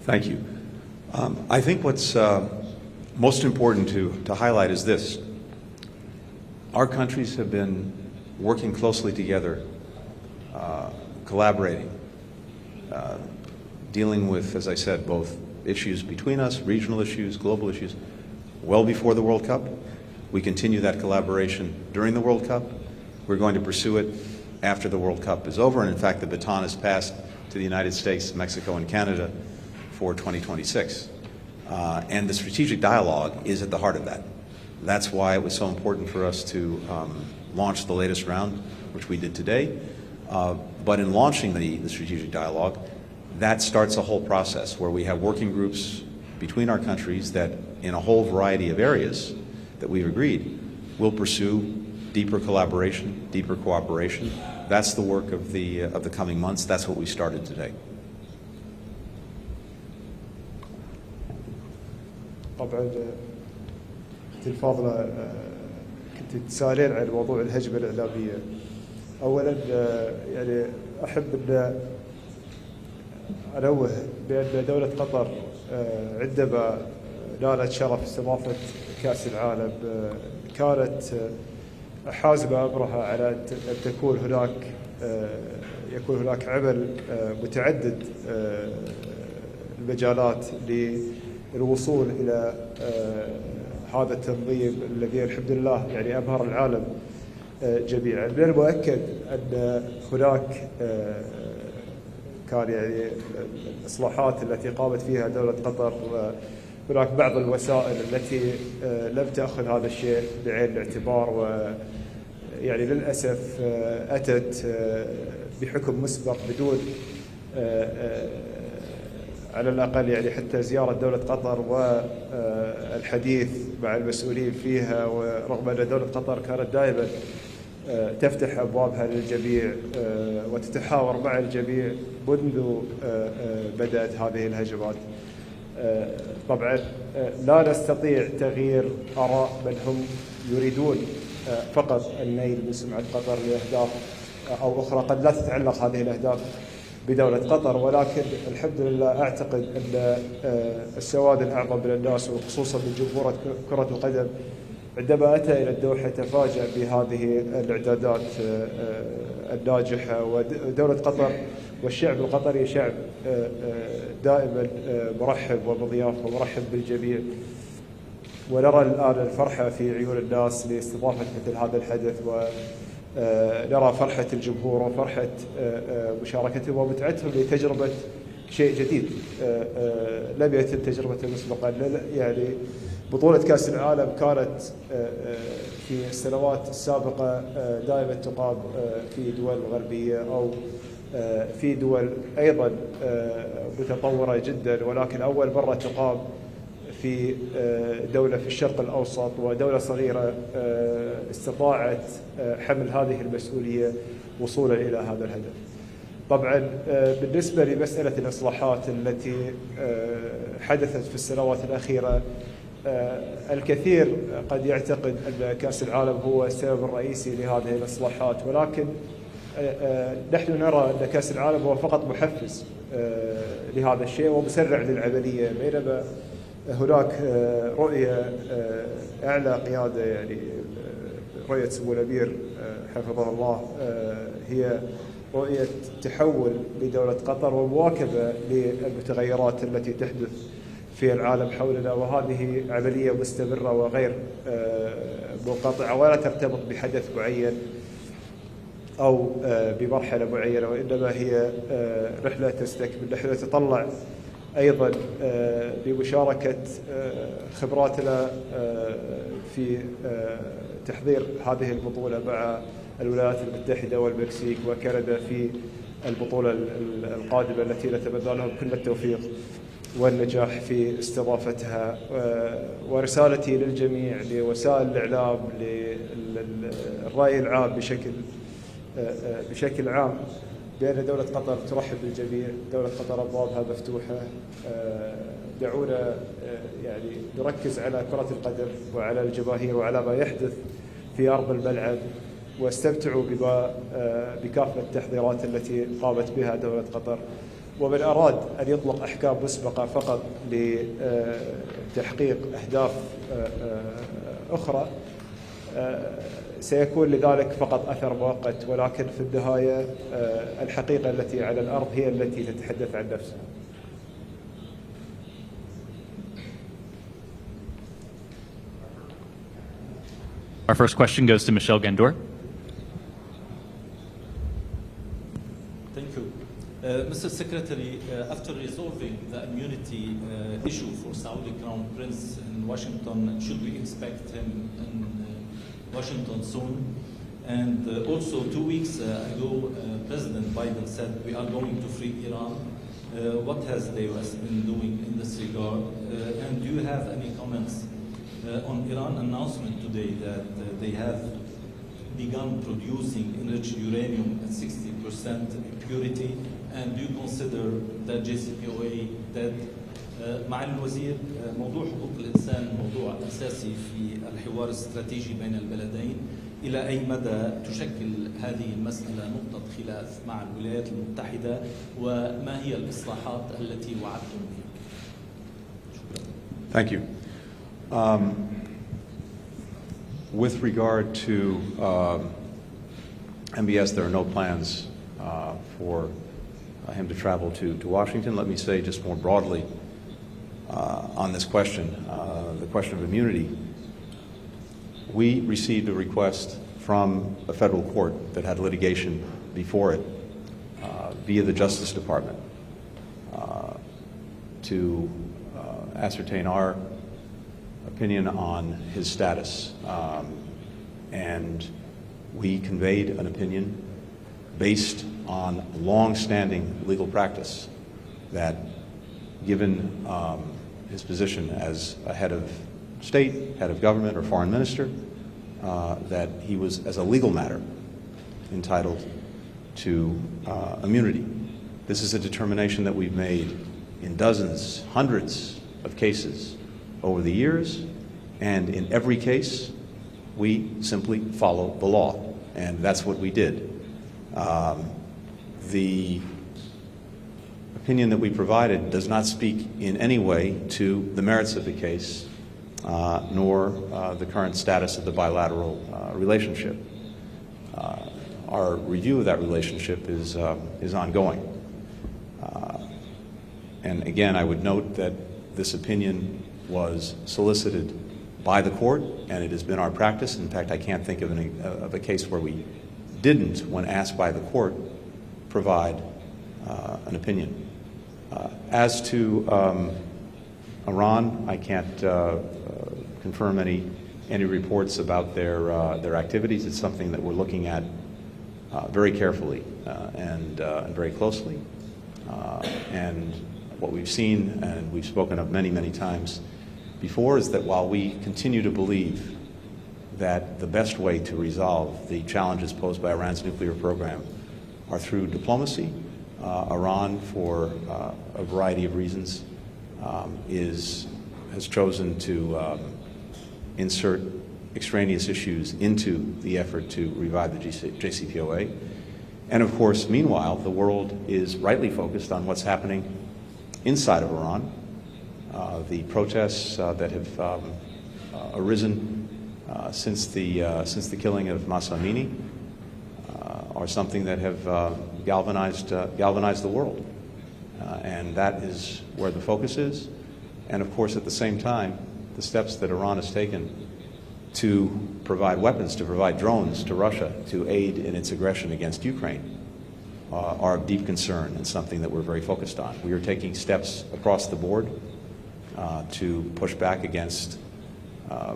Thank you. I think what's most important to highlight is this. Our countries have been working closely together, collaborating, dealing with, as I said, both issues between us, regional issues, global issues, well before the World Cup. We continue that collaboration during the World Cup. We're going to pursue it after the World Cup is over, and in fact the baton is passed to the United States, Mexico, and Canada for 2026. And the strategic dialogue is at the heart of that. That's why it was so important for us to launch the latest round, which we did today. But in launching the strategic dialogue, that starts a whole process where we have working groups between our countries that, in a whole variety of areas that we've agreed, will pursue deeper collaboration, deeper cooperation. That's the work of the coming months. That's what we started today. طبعا اختي الفاضلة كنت تسألين عن موضوع الهجمة الإعلامية. أولا يعني أحب أن أنوه بأن دولة قطر عندما نالت شرف استضافة كأس العالم كانت حازمة أمرها على أن يكون هناك عمل متعدد المجالات للوصول إلى هذا التنظيم الذي الحمد لله يعني أبهر العالم جميعا. من المؤكد أن هناك كان يعني الإصلاحات التي قامت فيها دولة قطر، هناك بعض الوسائل التي لم تأخذ هذا الشيء بعين الاعتبار، ويعني للأسف أتت بحكم مسبق بدون على الأقل يعني حتى زيارة دولة قطر والحديث مع المسؤولين فيها. ورغم أن دولة قطر كانت دائما تفتح أبوابها للجميع وتتحاور مع الجميع منذ بدأت هذه الهجمات. طبعا لا نستطيع تغيير آراء من هم يريدون فقط النيل من سمعة قطر لأهداف أو أخرى قد لا تتعلق هذه الأهداف بدولة قطر، ولكن الحمد لله أعتقد أن السواد الأعظم من الناس وخصوصا من جمهور كرة القدم عندما أتى إلى الدوحة تفاجأ بهذه الإعدادات الناجحة. ودولة قطر والشعب القطري شعب دائما مرحب ومضياف ومرحب بالجميع، ونرى الآن الفرحة في عيون الناس لاستضافة مثل هذا الحدث، ونرى فرحة الجمهور وفرحة مشاركتهم ومتعتهم لتجربة شيء جديد لم يتم تجربته مسبقا. يعني بطولة كأس العالم كانت في السنوات السابقة دائما تقام في دول غربية أو في دول أيضا متطورة جدا، ولكن أول مرة تقام في دولة في الشرق الأوسط ودولة صغيرة استطاعت حمل هذه المسؤولية وصولا إلى هذا الهدف. طبعا بالنسبة لمسألة الإصلاحات التي حدثت في السنوات الأخيرة، الكثير قد يعتقد أن كأس العالم هو السبب الرئيسي لهذه الإصلاحات، ولكن نحن نرى أن كأس العالم هو فقط محفز لهذا الشيء ومسرع للعملية، بينما هناك رؤية أعلى قيادة، يعني رؤية سمو الأمير حفظه الله هي رؤية تحول لدولة قطر ومواكبة للمتغيرات التي تحدث في العالم حولنا، وهذه عملية مستمرة وغير منقطعة ولا ترتبط بحدث معين أو بمرحلة معينة، وإنما هي رحلة تستكمل. نحن نتطلع أيضا بمشاركة خبراتنا في تحضير هذه البطولة مع الولايات المتحدة والمكسيك وكندا في البطولة القادمة التي نتمنى لهم كل التوفيق والنجاح في استضافتها. ورسالتي للجميع، لوسائل الإعلام، للرأي العام بشكل عام، بأن دولة قطر ترحب بالجميع. دولة قطر أبوابها مفتوحة. دعونا يعني نركز على كرة القدم وعلى الجماهير وعلى ما يحدث في أرض الملعب، واستمتعوا بكافة التحضيرات التي قامت بها دولة قطر. ومن أراد أن يطلق أحكام مسبقة فقط لتحقيق أهداف أخرى سيكون لذلك فقط أثر مؤقت، ولكن في النهاية الحقيقة التي على الأرض هي التي تتحدث عن نفسها. Our first question goes to Michelle Gandor. Thank you. Mr. Secretary, after resolving the immunity issue for Saudi Crown Prince in Washington, should we expect him in Washington soon? And also 2 weeks ago, President Biden said we are going to free Iran. What has the U.S. been doing in this regard? And do you have any comments on Iran announcement today that they have begun producing enriched uranium at 60% purity? And do you consider that JCPOA dead? معالي الوزير، موضوع حقوق الإنسان موضوع أساسي في الحوار الاستراتيجي بين البلدين. إلى أي مدى تشكل هذه المسألة نقطة خلاف مع الولايات المتحدة، وما هي الإصلاحات التي وعدتم بها؟ Thank you. With regard to MBS, there are no plans for him to travel to Washington. Let me say just more broadly on this question, the question of immunity. We received a request from a federal court that had litigation before it via the Justice Department to ascertain our opinion on his status. And we conveyed an opinion based on long-standing legal practice that, given his position as a head of state, head of government, or foreign minister, that he was, as a legal matter, entitled to immunity. This is a determination that we've made in dozens, hundreds of cases over the years, and in every case, we simply follow the law, and that's what we did. The opinion that we provided does not speak in any way to the merits of the case, nor the current status of the bilateral relationship. Our review of that relationship is ongoing. And again, I would note that this opinion was solicited by the court, and it has been our practice. In fact, I can't think of a case where we didn't, when asked by the court, provide an opinion. As to Iran, I can't confirm any reports about their activities. It's something that we're looking at very carefully and very closely. And what we've seen, and we've spoken of many, many times before, is that while we continue to believe that the best way to resolve the challenges posed by Iran's nuclear program are through diplomacy, Iran, for a variety of reasons, has chosen to insert extraneous issues into the effort to revive the JCPOA. And of course, meanwhile, the world is rightly focused on what's happening inside of Iran. The protests that have arisen since the killing of Mahsa Amini are something that have galvanized the world, and that is where the focus is. And of course, at the same time, the steps that Iran has taken to provide weapons, to provide drones to Russia to aid in its aggression against Ukraine are of deep concern and something that we're very focused on. We are taking steps across the board to push back against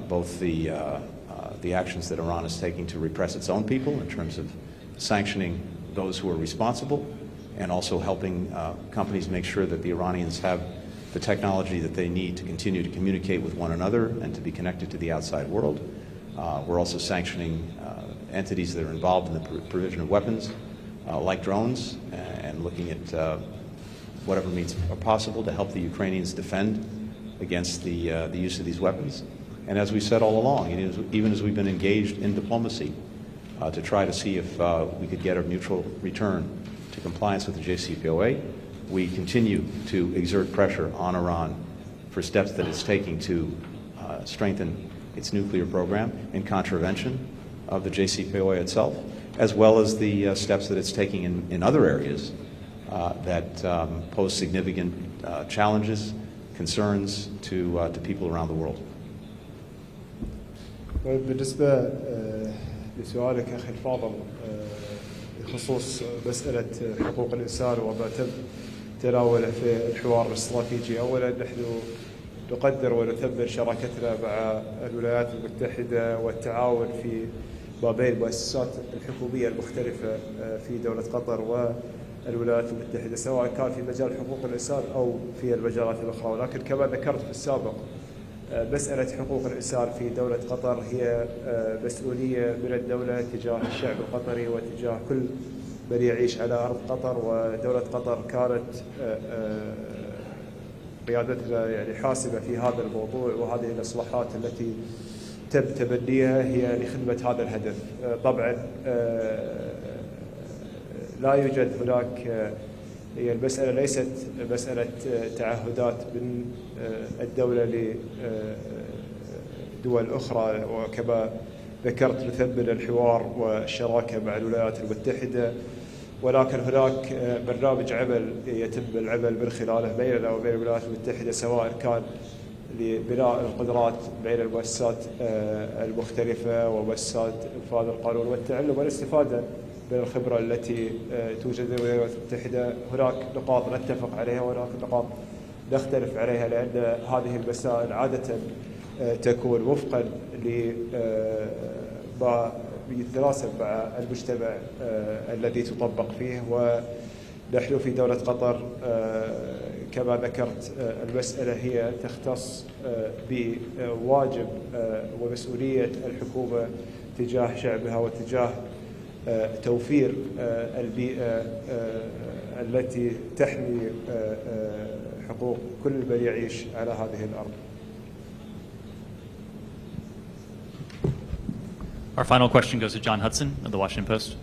both the actions that Iran is taking to repress its own people in terms of sanctioning those who are responsible, and also helping companies make sure that the Iranians have the technology that they need to continue to communicate with one another and to be connected to the outside world. We're also sanctioning entities that are involved in the provision of weapons, like drones, and looking at whatever means are possible to help the Ukrainians defend against the use of these weapons. And as we said all along, even as we've been engaged in diplomacy to try to see if we could get a mutual return to compliance with the JCPOA, we continue to exert pressure on Iran for steps that it's taking to strengthen its nuclear program in contravention of the JCPOA itself, as well as the steps that it's taking in other areas that pose significant challenges, concerns to people around the world. بالنسبة لسؤالك أخي الفاضل بخصوص مسألة حقوق الإنسان وما تم تناوله في الحوار الاستراتيجي، أولا نحن نقدر ونثمن شراكتنا مع الولايات المتحدة والتعاون في ما بين المؤسسات الحكومية المختلفة في دولة قطر والولايات المتحدة، سواء كان في مجال حقوق الإنسان أو في المجالات الأخرى. ولكن كما ذكرت في السابق، مسألة حقوق الإنسان في دولة قطر هي مسؤولية من الدولة تجاه الشعب القطري وتجاه كل من يعيش على أرض قطر. ودولة قطر كانت قيادتنا يعني حاسمة في هذا الموضوع، وهذه الإصلاحات التي تم تبنيها هي لخدمة هذا الهدف. طبعا لا يوجد هناك، هي المسألة ليست مسألة تعهدات من الدولة لدول أخرى، وكما ذكرت نثمن الحوار والشراكة مع الولايات المتحدة، ولكن هناك برنامج عمل يتم العمل من خلاله بيننا وبين الولايات المتحدة، سواء كان لبناء القدرات بين المؤسسات المختلفة ومؤسسات إنفاذ القانون والتعلم والاستفادة من الخبرة التي توجد في الولايات المتحدة. هناك نقاط نتفق عليها وهناك نقاط نختلف عليها، لأن هذه المسائل عادة تكون وفقا لما يتناسب مع المجتمع الذي تطبق فيه. ونحن في دولة قطر كما ذكرت المسألة هي تختص بواجب ومسؤولية الحكومة تجاه شعبها وتجاه توفير البيئة التي تحمي حقوق كل من يعيش على هذه الأرض. Our final question goes to John Hudson of the Washington Post.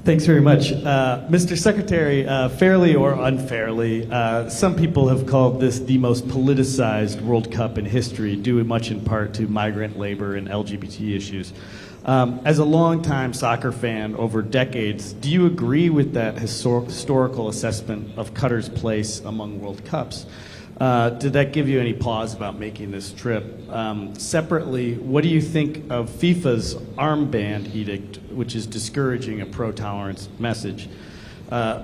Thanks very much. Mr. Secretary, fairly or unfairly, some people have called this the most politicized World Cup in history, due much in part to migrant labor and LGBT issues. As a longtime soccer fan over decades, do you agree with that historical assessment of Qatar's place among World Cups? Did that give you any pause about making this trip? Separately, what do you think of FIFA's armband edict, which is discouraging a pro-tolerance message?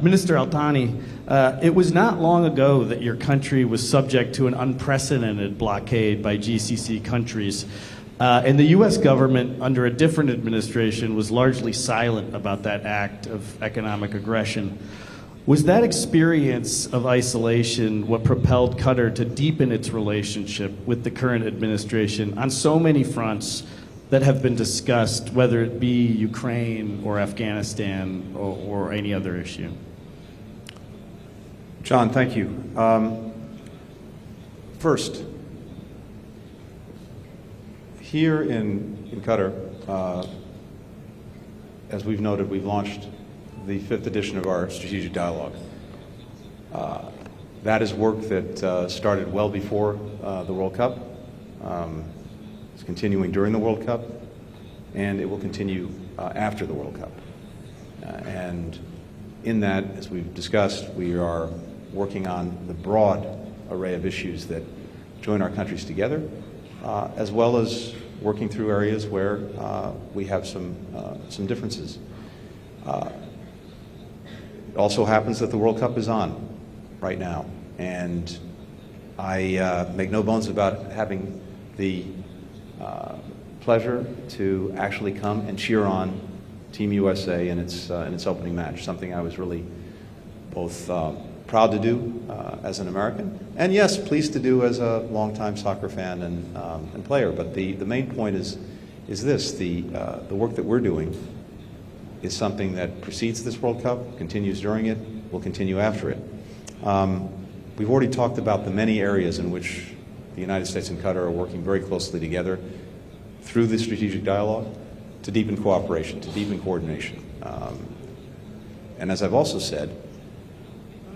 Minister Al-Thani, it was not long ago that your country was subject to an unprecedented blockade by GCC countries, and the U.S. government, under a different administration, was largely silent about that act of economic aggression. Was that experience of isolation what propelled Qatar to deepen its relationship with the current administration on so many fronts that have been discussed, whether it be Ukraine or Afghanistan or any other issue? John, thank you. First, here in Qatar, as we've noted, we've launched the 5th edition of our strategic dialogue. That is work that started well before the World Cup. It's continuing during the World Cup, and it will continue after the World Cup. And in that, as we've discussed, we are working on the broad array of issues that join our countries together, as well as working through areas where we have some differences. It also happens that the World Cup is on right now, and I make no bones about having the pleasure to actually come and cheer on Team USA in its opening match, something I was really both proud to do as an American, and yes, pleased to do as a longtime soccer fan and player. But the main point is this: the work that we're doing is something that precedes this World Cup, continues during it, will continue after it. We've already talked about the many areas in which the United States and Qatar are working very closely together through the strategic dialogue to deepen cooperation, to deepen coordination. And as I've also said,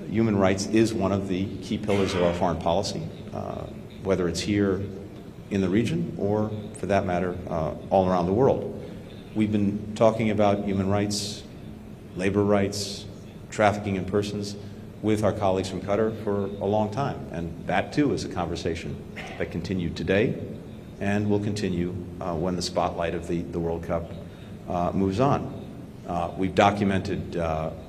human rights is one of the key pillars of our foreign policy, whether it's here in the region or, for that matter, all around the world. We've been talking about human rights, labor rights, trafficking in persons with our colleagues from Qatar for a long time, and that too is a conversation that continued today and will continue when the spotlight of the World Cup moves on. We've documented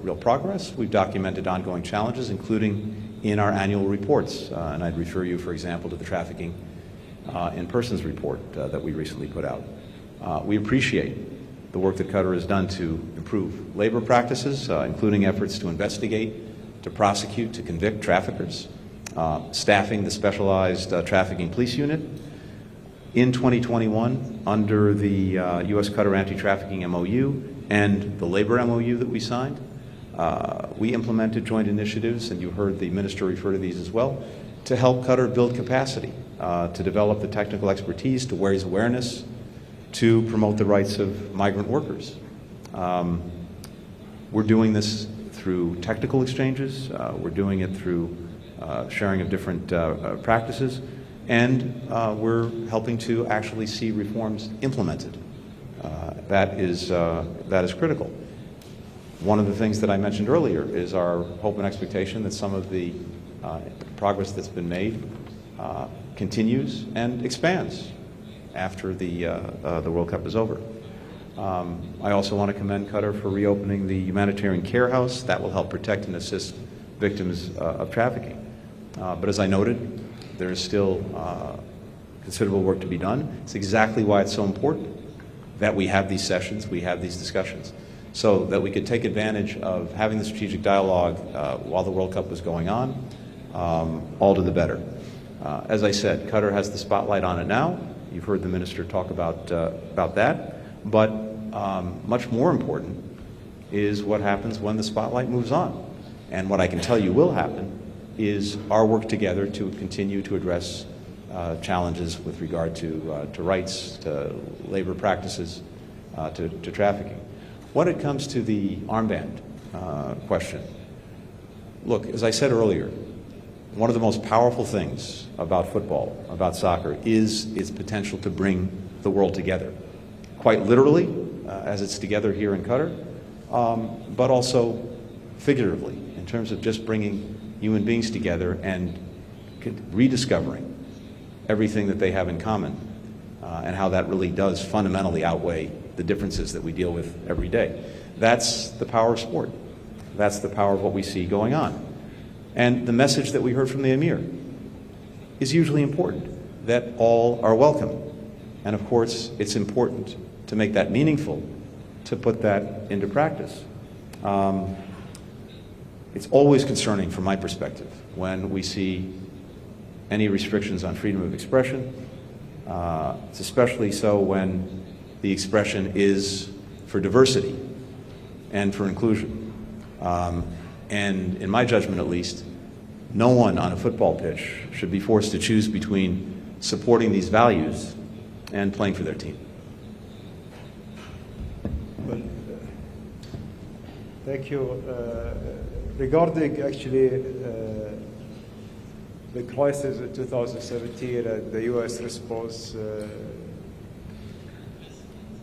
real progress. We've documented ongoing challenges, including in our annual reports. And I'd refer you, for example, to the Trafficking in Persons report that we recently put out. We appreciate the work that Qatar has done to improve labor practices, including efforts to investigate, to prosecute, to convict traffickers, staffing the specialized trafficking police unit. In 2021, under the U.S.-Qatar anti-trafficking MOU and the labor MOU that we signed, we implemented joint initiatives, and you heard the minister refer to these as well, to help Qatar build capacity, to develop the technical expertise, to raise awareness, to promote the rights of migrant workers. We're doing this through technical exchanges, we're doing it through sharing of different practices, and we're helping to actually see reforms implemented. That is critical. One of the things that I mentioned earlier is our hope and expectation that some of the progress that's been made continues and expands after the World Cup is over. I also want to commend Qatar for reopening the humanitarian care house. That will help protect and assist victims of trafficking. But as I noted, there is still considerable work to be done. It's exactly why it's so important that we have these sessions, we have these discussions, so that we could take advantage of having the strategic dialogue while the World Cup was going on, all to the better. As I said, Qatar has the spotlight on it now. You've heard the minister talk about that. But much more important is what happens when the spotlight moves on. And what I can tell you will happen is our work together to continue to address challenges with regard to rights, to labor practices, to trafficking. When it comes to the armband question, look, as I said earlier, one of the most powerful things about football, about soccer, is its potential to bring the world together. Quite literally, as it's together here in Qatar, but also figuratively, in terms of just bringing human beings together and rediscovering everything that they have in common, and how that really does fundamentally outweigh the differences that we deal with every day. That's the power of sport. That's the power of what we see going on. And the message that we heard from the Emir is hugely important, that all are welcome. And of course, it's important to make that meaningful, to put that into practice. It's always concerning from my perspective when we see any restrictions on freedom of expression. It's especially so when the expression is for diversity and for inclusion. And in my judgment, at least, no one on a football pitch should be forced to choose between supporting these values and playing for their team. Well, thank you. Regarding actually the crisis in 2017 and the U.S. response,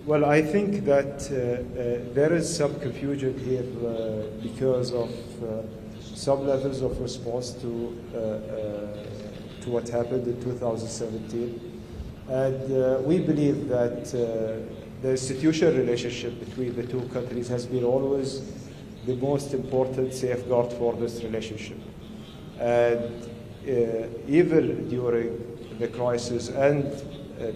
Well, I think that there is some confusion here because of some levels of response to what happened in 2017. And we believe that the institutional relationship between the two countries has been always the most important safeguard for this relationship. And even during the crisis and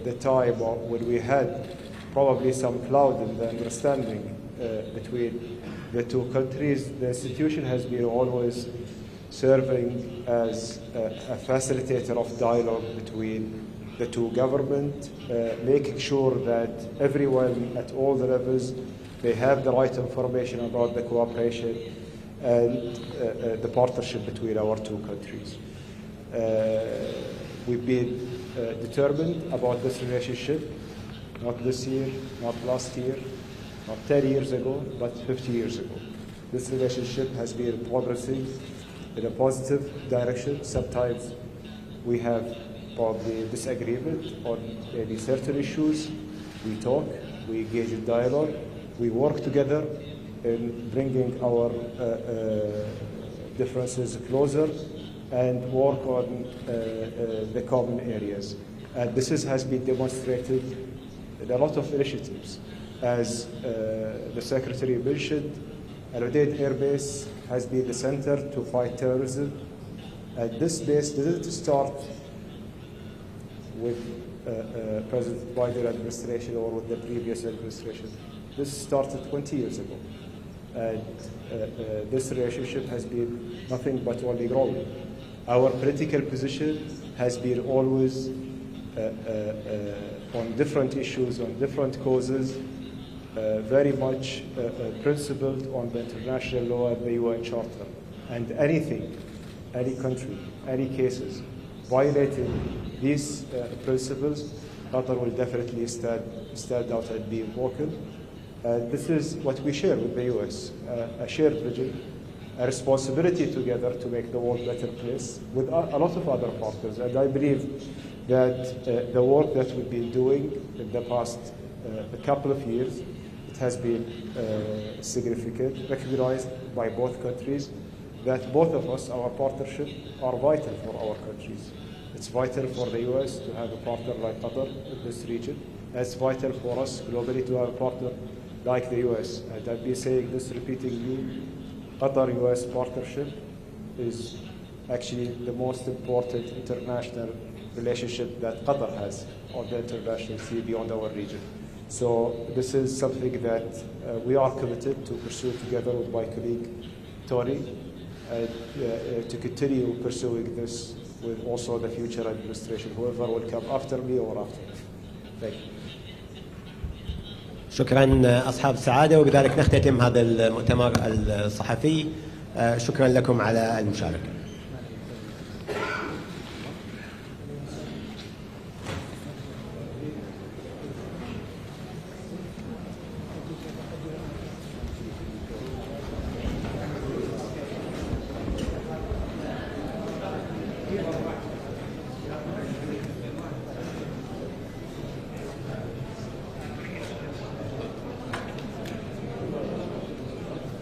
the time when we had probably some cloud in the understanding between the two countries, the institution has been always serving as a facilitator of dialogue between the two governments, making sure that everyone at all the levels, they have the right information about the cooperation and the partnership between our two countries. We've been determined about this relationship, not this year, not last year, not 10 years ago, but 50 years ago. This relationship has been progressing in a positive direction. Sometimes we have probably disagreement on maybe certain issues. We talk, we engage in dialogue, we work together in bringing our differences closer and work on the common areas. And this has been demonstrated in a lot of initiatives. As the Secretary mentioned, Al-Udeid Air Base has been the center to fight terrorism. And this base didn't start with President Biden administration or with the previous administration. This started 20 years ago. And this relationship has been nothing but only growing. Our political position has been always on different issues, on different causes, very much principled on the international law and the UN Charter. And anything, any country, any cases violating these principles, Qatar will definitely stand out and be vocal. And this is what we share with the US, a shared vision, a responsibility together to make the world a better place with a lot of other partners. And I believe that the work that we've been doing in the past a couple of years, it has been significant, recognized by both countries, that both of us, our partnership, are vital for our countries. It's vital for the US to have a partner like Qatar in this region. It's vital for us globally to have a partner like the US. And I've been saying this repeatedly, Qatar-US partnership is actually the most important international relationship that Qatar has on the international scene beyond our region. So this is something that we are committed to pursue together with my colleague Tony, and to continue pursuing this with also the future administration, whoever will come after me or after me. Thank you. شكرا أصحاب السعادة، وبذلك نختتم هذا المؤتمر الصحفي. شكرا لكم على المشاركة.